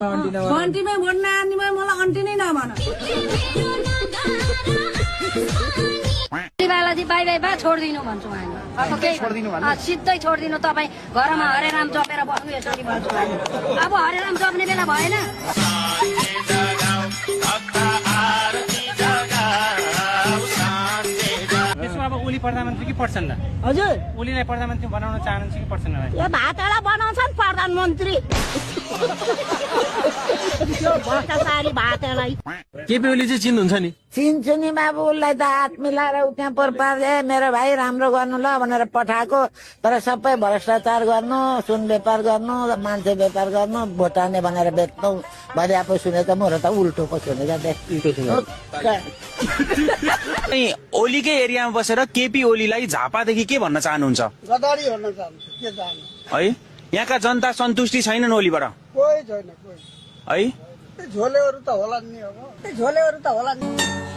अन्टीमै vote नआर्नेमै मलाई aunty नै नभन बाई बाई बा छोडिदिनु भन्छु हामी अब केही सिधै छोडिदिनु तपाईँ घरमा हरेराम जपेर बस्नु यसरी भन्छु हामी अब हरेराम जप्ने बेला भएन अब ओली प्रधानमन्त्री कि प्रचण्ड हजुर ओलीलाई प्रधानमन्त्री बनाउन चाहनुहुन्छ कि प्रचण्डलाई यो भातला बनाउँछन् प्रधानमन्त्री यो भ्रष्टाचारी भातलाई केपी ओली चाहिँ चिन्नुहुन्छ नि चिन्छु नि बाबु उसलाई त हात मिलाएर उ त्यहाँ पर्पाए मेरो भाइ राम्रो गर्नु ल भनेर पठाएको तर सबै भ्रष्टाचार गर्नु सुन व्यापार गर्नु मान्छे व्यापार गर्नु भोटाने भनेर बेच्नु भने आफू सुने त मेरो त उल्टो पो सुनेको ओलीकै एरियामा बसेर केपी ओलीलाई झापादेखि के भन्न चाहनुहुन्छ गदारी भन्न चाहन्छु के चाहनु है यहाँका जनता सन्तुष्टि छैनन् ओलीबाट कोही छैन कोही है झोलेहरू त होला नि अब झोलेहरू त होला नि